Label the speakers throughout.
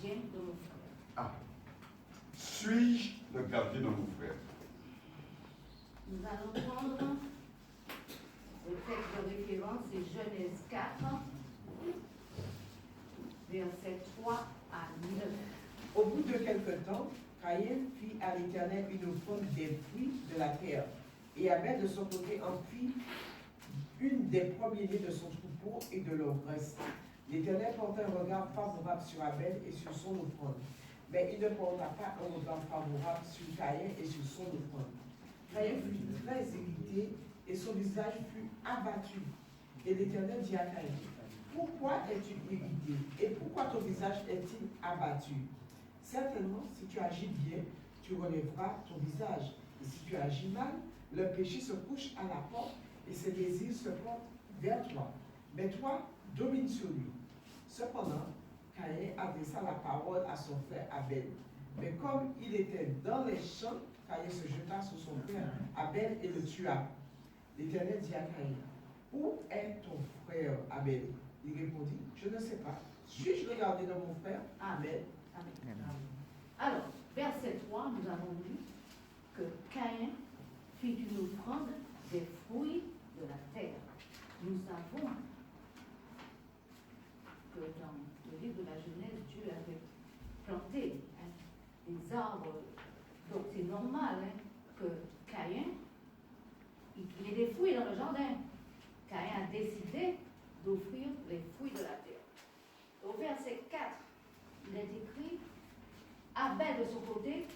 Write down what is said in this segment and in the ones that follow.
Speaker 1: gardien de mon frère.
Speaker 2: Ah. Suis-je le gardien de mon frère?
Speaker 1: Nous allons prendre le texte de référence, c'est Genèse 4, versets 3 à 9.
Speaker 3: Au bout de quelque temps, Caïn fit à l'Éternel une offrande des fruits de la terre, et Abel de son côté en fit une des premiers-nés de son troupeau et de leur graisse. L'Éternel porta un regard favorable sur Abel et sur son offrande, mais il ne porta pas un regard favorable sur Caïn et sur son offrande. Caïn fut très irrité et son visage fut abattu. Et l'Éternel dit à Caïn, pourquoi es-tu irrité et pourquoi ton visage est-il abattu? Certainement, si tu agis bien, tu relèveras ton visage. Et si tu agis mal, le péché se couche à la porte et ses désirs se portent vers toi. Mais toi, domine sur lui. Cependant, Caïn adressa la parole à son frère Abel. Mais comme il était dans les champs, Caïn se jeta sur son frère Abel et le tua. L'Éternel dit à Caïn, où est ton frère Abel? Il répondit, je ne sais pas. Suis-je regardé dans mon frère? Amen.
Speaker 1: Amen. Alors, verset 3, nous avons lu que Caïn fit une offrande des fruits de la terre. Nous savons que dans le livre de la Genèse, Dieu avait planté des arbres. Donc c'est normal que Caïn, il y ait des fruits dans le jardin. Caïn a décidé d'offrir les fruits de la terre. Au verset 4, il est écrit, Abel de son côté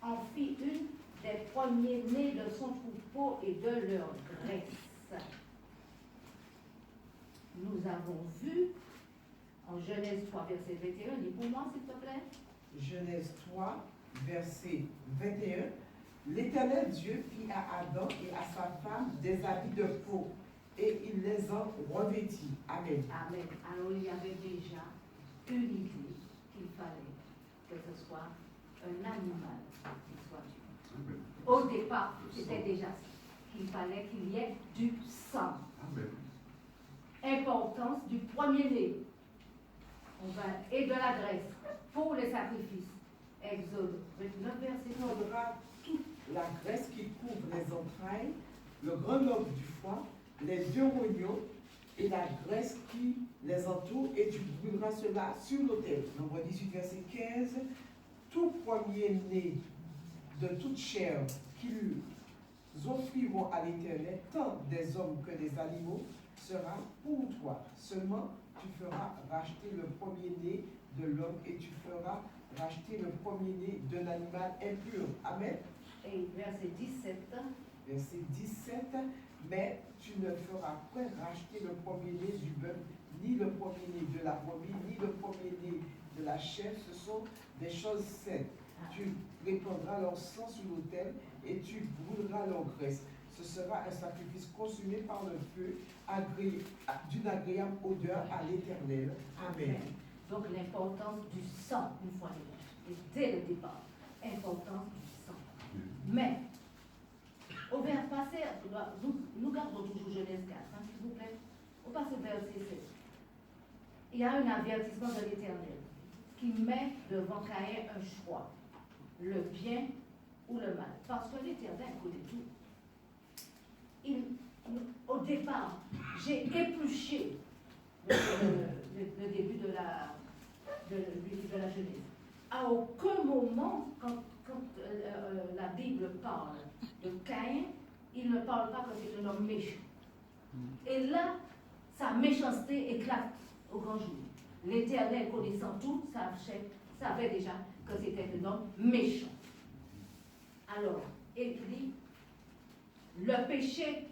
Speaker 1: en fit une des premiers-nés de son troupeau et de leur graisse. Nous avons vu en Genèse 3, verset 21, dis pour moi s'il te plaît.
Speaker 3: Genèse 3, verset 21. L'Éternel Dieu fit à Adam et à sa femme des habits de peau, et il les en revêtit. Amen.
Speaker 1: Amen. Alors il y avait déjà une idée qu'il fallait que ce soit un animal qui soit tué. Au départ, c'était déjà ça, qu'il fallait qu'il y ait du sang.
Speaker 2: Amen.
Speaker 3: Importance du premier-né et de la graisse pour les sacrifices. Exode 29, verset 9. On aura toute la graisse qui couvre les entrailles, le grand lobe du foie, les deux rognons et la graisse qui les entoure, et tu brûleras cela sur l'autel. Nombre 18, verset 15. Tout premier-né de toute chair qu'ils offriront à l'Éternel, tant des hommes que des animaux, sera pour toi. Seulement, tu feras racheter le premier-né de l'homme et tu feras racheter le premier-né d'un animal impur. Amen.
Speaker 1: Et verset 17.
Speaker 3: Verset 17. Mais tu ne feras point racheter le premier-né du bœuf, ni le premier-né de la brebis, ni le premier-né de la chèvre. Ce sont des choses saintes. Tu répandras leur sang sur l'autel et tu brûleras leur graisse. Ce sera un sacrifice consumé par le feu, d'une agréable odeur à l'Éternel. Amen.
Speaker 1: Donc l'importance du sang, une fois de plus, et dès le départ, importance du sang. Mais, au vers passé, nous gardons toujours Genèse 4, s'il vous plaît. Au passé verset 16. Il y a un avertissement de l'Éternel qui met devant Caïn un choix, le bien ou le mal. Parce que l'Éternel connaît tout. Au départ, j'ai épluché le début de la Genèse. À aucun moment, quand la Bible parle de Caïn, il ne parle pas que c'est un homme méchant. Et là, sa méchanceté éclate au grand jour. L'Éternel, connaissant tout, savait déjà que c'était un homme méchant. Alors, il dit, le péché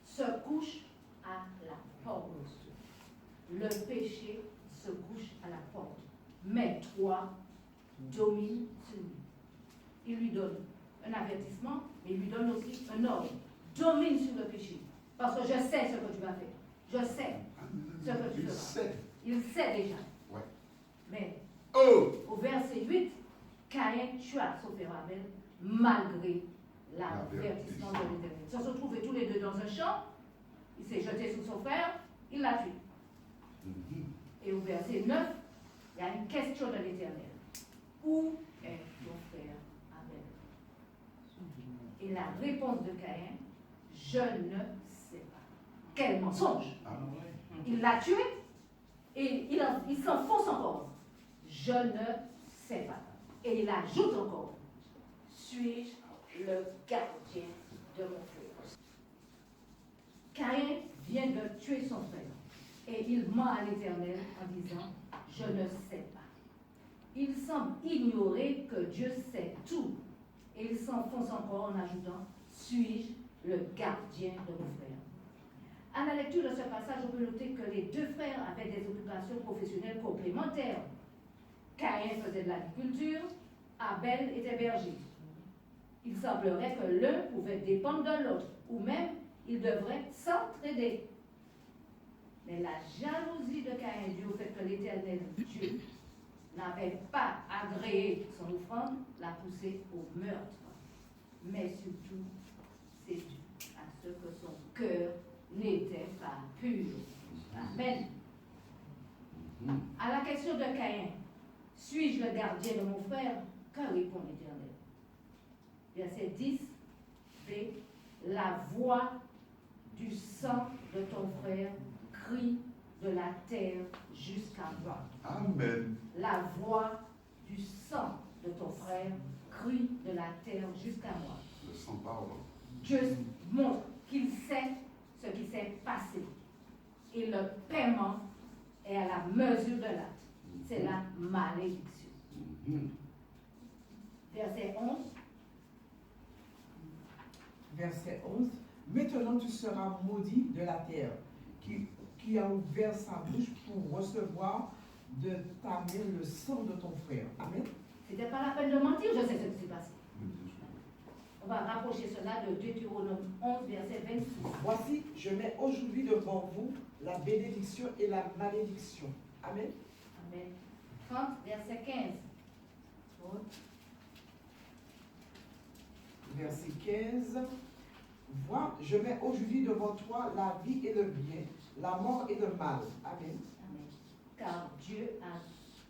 Speaker 1: se couche à la porte. Le péché se couche à la porte. Mais toi, domine sur lui. Il lui donne un avertissement, mais il lui donne aussi un ordre. Domine sur le péché. Parce que je sais ce que tu vas faire. Je sais ce que tu feras. Il sait déjà.
Speaker 2: Ouais.
Speaker 1: Mais au verset 8, Caïn tua son frère Abel malgré l'avertissement de l'Éternel. Ils se sont trouvés tous les deux dans un champ. Il s'est jeté sur son frère, il l'a tué. Et au verset 9, Il y a une question de l'Éternel. Où est ton frère Abel? Et la réponse de Caïn, je ne sais pas. Quel mensonge!
Speaker 2: Ah ouais.
Speaker 1: Il l'a tué et il s'enfonce encore. Je ne sais pas. Et il ajoute encore, suis-je le gardien de mon frère? Caïn vient de tuer son frère et il ment à l'Éternel en disant, je ne sais pas. Il semble ignorer que Dieu sait tout et il s'enfonce encore en ajoutant, suis-je le gardien de mon frère? À la lecture de ce passage, on peut noter que les deux frères avaient des occupations professionnelles complémentaires. Caïn faisait de l'agriculture, Abel était berger. Il semblerait que l'un pouvait dépendre de l'autre, ou même ils devraient s'entraider. Mais la jalousie de Caïn due au fait que l'Éternel Dieu n'avait pas agréé son offrande l'a poussé au meurtre. Mais surtout, c'est dû à ce que son cœur n'était pas pur. Amen. À la question de Caïn, suis-je le gardien de mon frère? Que répond l'Éternel? Verset 10, B. La voix du sang de ton frère crie de la terre jusqu'à moi.
Speaker 2: Amen.
Speaker 1: La voix du sang de ton frère crie de la terre jusqu'à moi.
Speaker 2: Le sang parle.
Speaker 1: Dieu montre qu'il sait ce qui s'est passé. Et le paiement est à la mesure de l'acte. C'est la malédiction. Verset 11.
Speaker 3: Verset 11. Maintenant tu seras maudit de la terre, qui a ouvert sa bouche pour recevoir de ta main le sang de ton frère. Amen.
Speaker 1: C'était pas la peine de mentir, je sais ce qui s'est passé. On va rapprocher cela de Deutéronome 11, verset 26.
Speaker 3: Voici, je mets aujourd'hui devant vous la bénédiction et la malédiction. Amen.
Speaker 1: Amen. 30, verset 15.
Speaker 3: Verset 15. Vois, je mets aujourd'hui devant toi la vie et le bien, la mort et le mal. Amen.
Speaker 1: Amen.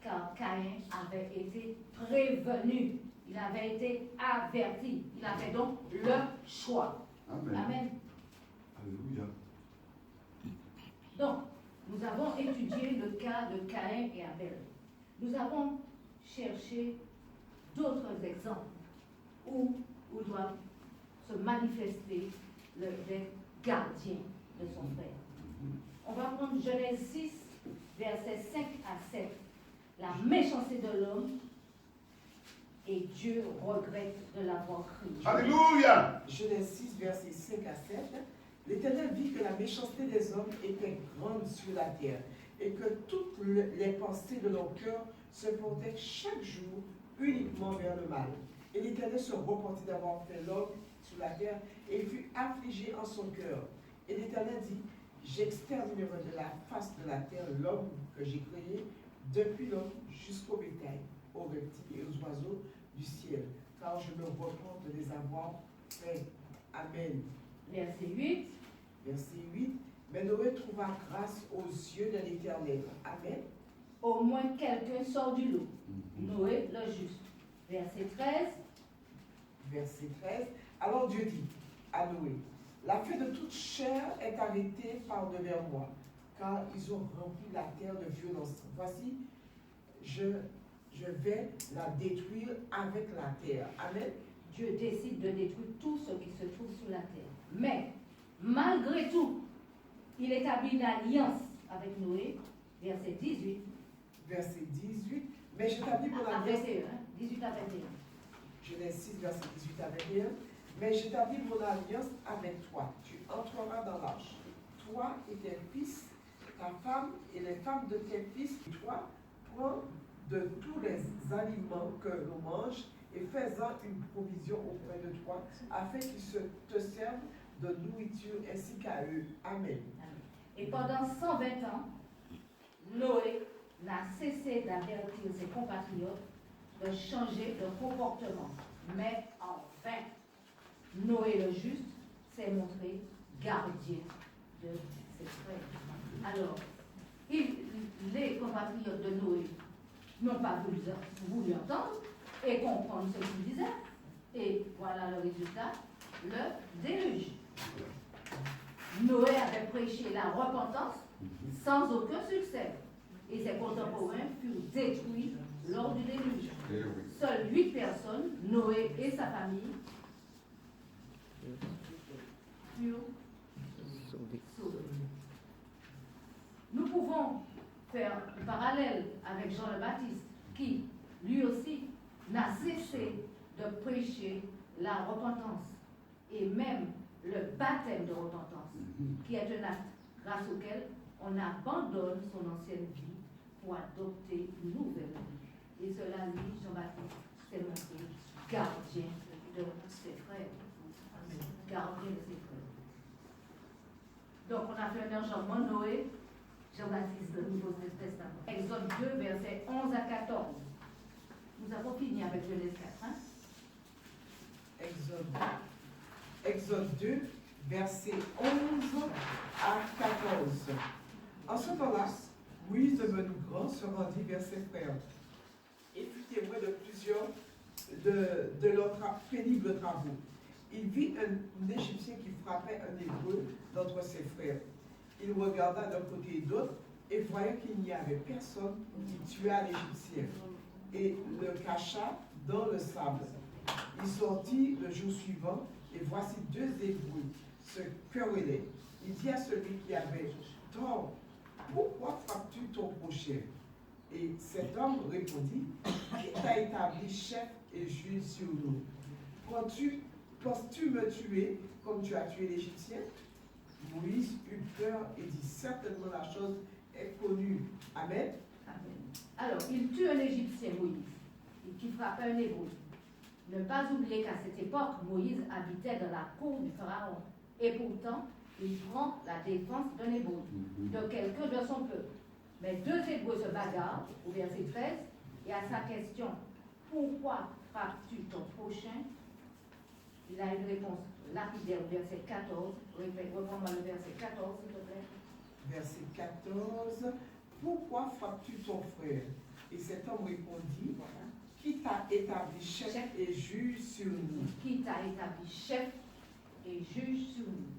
Speaker 1: Car Caïn avait été prévenu, il avait été averti, il avait donc le choix.
Speaker 2: Amen.
Speaker 1: Amen.
Speaker 2: Alléluia.
Speaker 1: Donc, nous avons étudié le cas de Caïn et Abel. Nous avons cherché d'autres exemples où doivent se manifester les gardiens de son frère. On va prendre Genèse 6, versets 5 à 7. La méchanceté de l'homme et Dieu regrette de l'avoir cru.
Speaker 2: Alléluia.
Speaker 3: Genèse 6, versets 5 à 7. L'Éternel vit que la méchanceté des hommes était grande sur la terre et que toutes les pensées de leur cœur se portaient chaque jour uniquement vers le mal. Et l'Éternel se repentit d'avoir fait l'homme sur la terre et fut affligé en son cœur. Et l'Éternel dit, j'exterminerai de la face de la terre l'homme que j'ai créé, depuis l'homme jusqu'au bétail, aux reptiles et aux oiseaux du ciel, car je me repens de les avoir faits. Amen.
Speaker 1: Verset 8.
Speaker 3: Verset 8. Mais Noé trouva grâce aux yeux de l'Éternel. Amen.
Speaker 1: Au moins quelqu'un sort du lot. Noé, le juste. Verset 13.
Speaker 3: Verset 13. Alors Dieu dit à Noé, la fin de toute chair est arrêtée par devers moi, car ils ont rempli la terre de violence. Voici, je vais la détruire avec la terre. Amen.
Speaker 1: Dieu décide de détruire tout ce qui se trouve sur la terre. Mais, malgré tout, il établit une alliance avec Noé. Verset 18.
Speaker 3: Verset 18. Mais j'établis mon
Speaker 1: À
Speaker 3: alliance.
Speaker 1: 21, 18 à 21.
Speaker 3: Genèse 6, verset 18 à 21. Mais j'établis mon alliance avec toi. Tu entreras dans l'arche. Toi et tes fils, ta femme et les femmes de tes fils. Toi, prends de tous les aliments que l'on mange et fais-en une provision auprès de toi, afin qu'ils te servent de nourriture ainsi qu'à eux. Amen.
Speaker 1: Et pendant 120 ans, Noé n'a cessé d'avertir ses compatriotes de changer de comportement. Mais en vain, Noé le juste s'est montré gardien de ses frères. Alors, les compatriotes de Noé n'ont pas voulu entendre et comprendre ce qu'il disait. Et voilà le résultat, le déluge. Noé avait prêché la repentance sans aucun succès. Et ses contemporains furent détruits lors du déluge.
Speaker 2: Eh oui.
Speaker 1: Seules 8 personnes, Noé et sa famille, furent sauvées. Nous pouvons faire un parallèle avec Jean le Baptiste, qui, lui aussi, n'a cessé de prêcher la repentance et même le baptême de repentance, qui est un acte grâce auquel on abandonne son ancienne vie pour adopter une nouvelle vie. Et cela, lui, Jean-Baptiste, s'est montré gardien de ses frères. Gardien de ses frères. Donc, on a fait un enjambement Noé, Jean-Baptiste, le Nouveau Testament. Exode 2, versets 11 à 14. Nous avons fini avec Genèse 4. Hein?
Speaker 3: Exode 2, versets 11 à 14. En ce temps-là, Moïse, devenu grand, se rendit vers ses frères. Il fut témoin de plusieurs de leurs pénibles travaux. Il vit un Égyptien qui frappait un Hébreu d'entre ses frères. Il regarda d'un côté et d'autre et voyait qu'il n'y avait personne qui tua l'Égyptien et le cacha dans le sable. Il sortit le jour suivant et voici 2 Hébreux se querellaient. Il dit à celui qui avait tort, pourquoi frappes-tu ton prochain? Et cet homme répondit, qui t'a établi chef et juge sur nous? Penses-tu me tuer comme tu as tué l'Égyptien? Moïse eut peur et dit, certainement la chose est connue. Amen.
Speaker 1: Amen. Alors, il tue un Égyptien, Moïse, qui frappait un Hébreu. Ne pas oublier qu'à cette époque, Moïse habitait dans la cour du Pharaon. Et pourtant, il prend la défense d'un Hébreu, de quelqu'un de son peuple. Mais 2 Hébreux se bagarrent, au verset 13, et à sa question, pourquoi frappes-tu ton prochain? Il a une réponse lapidaire au verset 14. Reprends-moi le verset 14, s'il te plaît.
Speaker 3: Verset 14. Pourquoi frappes-tu ton frère? Et cet homme répondit, qui t'a établi chef et juge sur nous?
Speaker 1: Qui t'a établi chef et juge sur nous?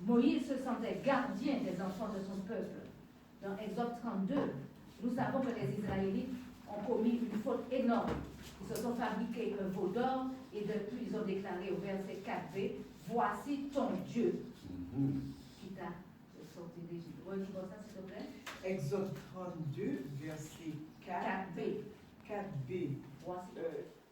Speaker 1: Moïse se sentait gardien des enfants de son peuple. Dans Exode 32, nous savons que les Israélites ont commis une faute énorme. Ils se sont fabriqués un veau d'or et depuis ils ont déclaré au verset 4b, voici ton Dieu qui t'a sorti d'Égypte. Relis-moi ça s'il te plaît.
Speaker 3: Exode 32, verset
Speaker 1: 4b.
Speaker 3: 4b.
Speaker 1: Voici.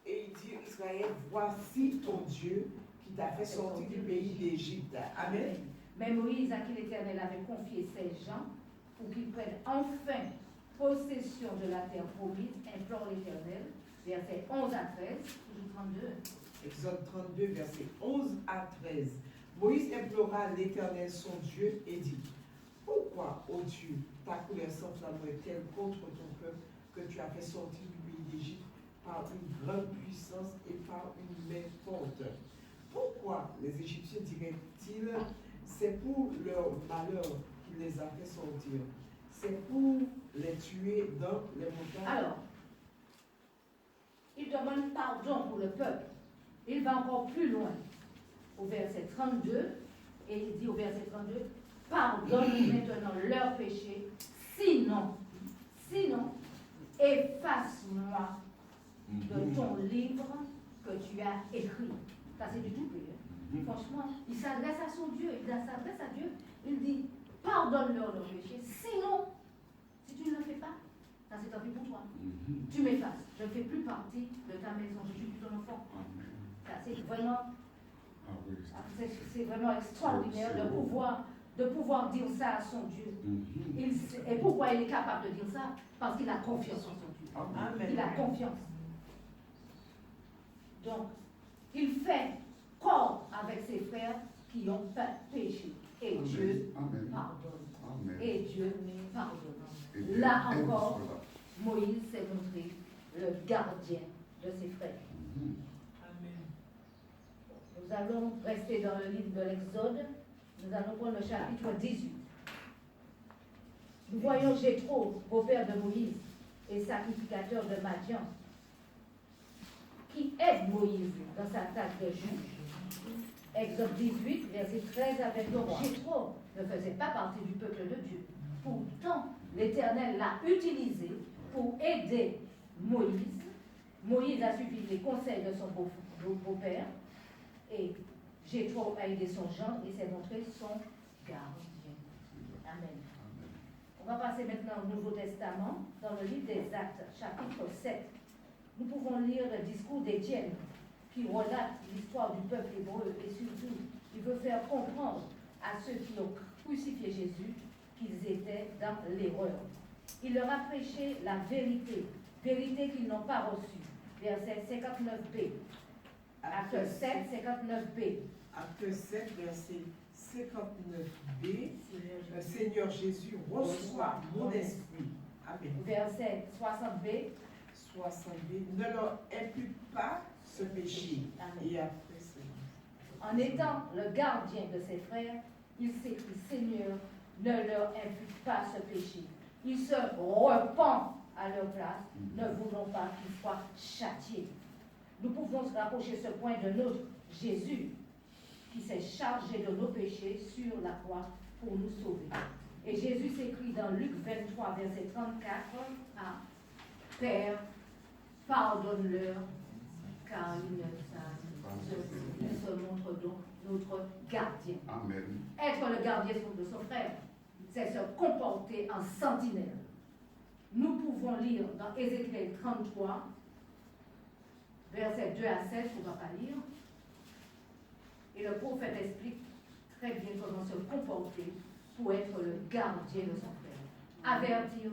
Speaker 3: Et il dit, Israël, voici ton Dieu qui t'a fait sortir du pays d'Égypte. Amen.
Speaker 1: Mais Moïse, à qui l'Éternel avait confié ses gens, pour qu'ils prennent enfin possession de la terre promise, implore l'Éternel, versets 11 à 13, toujours 32.
Speaker 3: Exode 32, versets 11 à 13. Moïse implora l'Éternel son Dieu et dit, pourquoi, ô Dieu, ta colère s'enflammerait-elle contre ton peuple que tu as fait sortir du pays d'Égypte par une grande puissance et par une main forte? Pourquoi les Égyptiens diraient-ils, c'est pour leur malheur qu'il les a fait sortir? C'est pour les tuer dans les montagnes.
Speaker 1: Alors, il demande pardon pour le peuple. Il va encore plus loin, au verset 32, et il dit au verset 32, pardonne maintenant leurs péchés, sinon, efface-moi de ton livre que tu as écrit. Ça, c'est du double. Franchement, il s'adresse à son Dieu, il s'adresse à Dieu, il dit, pardonne-leur leurs péchés, sinon, si tu ne le fais pas, ça c'est tant pis pour toi. Tu m'effaces, je ne fais plus partie de ta maison, je suis plus ton enfant. Ça, c'est vraiment extraordinaire de pouvoir dire ça à son Dieu. Et pourquoi il est capable de dire ça? Parce qu'il a confiance en son Dieu.
Speaker 3: Amen.
Speaker 1: Il a confiance. Donc, il fait corps avec ses frères qui ont péché. Et
Speaker 2: Amen.
Speaker 1: Dieu
Speaker 2: Amen.
Speaker 1: pardonne.
Speaker 2: Amen.
Speaker 1: Et Dieu pardonne.
Speaker 2: Et Dieu
Speaker 1: Là
Speaker 2: aime
Speaker 1: encore,
Speaker 2: cela.
Speaker 1: Moïse s'est montré le gardien de ses frères.
Speaker 3: Amen.
Speaker 1: Nous allons rester dans le livre de l'Exode. Nous allons prendre le chapitre 18. Nous voyons Jéthro, beau-père de Moïse, et sacrificateur de Madian, qui aide Moïse dans sa tâche de juge. Exode 18, verset 13 à 23. Jéthro ne faisait pas partie du peuple de Dieu. Pourtant, l'Éternel l'a utilisé pour aider Moïse. Moïse a suivi les conseils de son beau-père et Jéthro a aidé son gendre et s'est montré son gardien. Amen. On va passer maintenant au Nouveau Testament, dans le livre des Actes, chapitre 7. Nous pouvons lire le discours d'Étienne, qui relate l'histoire du peuple hébreu et surtout, il veut faire comprendre à ceux qui ont crucifié Jésus qu'ils étaient dans l'erreur. Il leur a prêché la vérité, vérité qu'ils n'ont pas reçue. Verset 59b. Acte 7, 59b.
Speaker 3: Acte 7, verset 59b. Seigneur Jésus, reçois mon esprit. Amen.
Speaker 1: Verset 60b.
Speaker 3: 60b. Ne leur impute pas ce péché.
Speaker 1: Amen.
Speaker 3: Et après cela.
Speaker 1: En étant le gardien de ses frères, il s'écrie, Seigneur, ne leur impute pas ce péché. Il se repent à leur place, ne voulons pas qu'ils soient châtiés. Nous pouvons se rapprocher ce point de notre Jésus, qui s'est chargé de nos péchés sur la croix pour nous sauver. Et Jésus s'écrit dans Luc 23, verset 34 à Père, pardonne-leur, car ils ne savent. Il se montre donc notre gardien.
Speaker 2: Amen.
Speaker 1: Être le gardien de son frère, c'est se comporter en sentinelle. Nous pouvons lire dans Ézéchiel 33, versets 2 à 7, on ne va pas lire. Et le prophète explique très bien comment se comporter pour être le gardien de son frère. Avertir,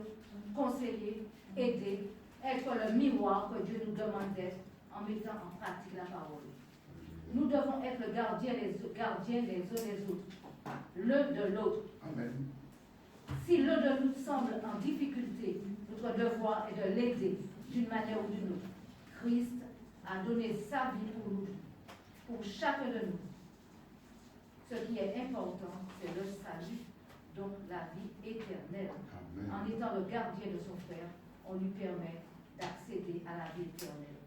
Speaker 1: conseiller, aider, être le miroir que Dieu nous demande d'être en mettant en pratique la parole. Nous devons être le gardien les uns des autres, l'un de l'autre.
Speaker 2: Amen.
Speaker 1: Si l'un de nous semble en difficulté, notre devoir est de l'aider d'une manière ou d'une autre. Christ a donné sa vie pour nous, pour chacun de nous. Ce qui est important, c'est le salut, donc la vie éternelle.
Speaker 2: Amen.
Speaker 1: En étant le gardien de son frère, on lui permet d'accéder à la vie éternelle.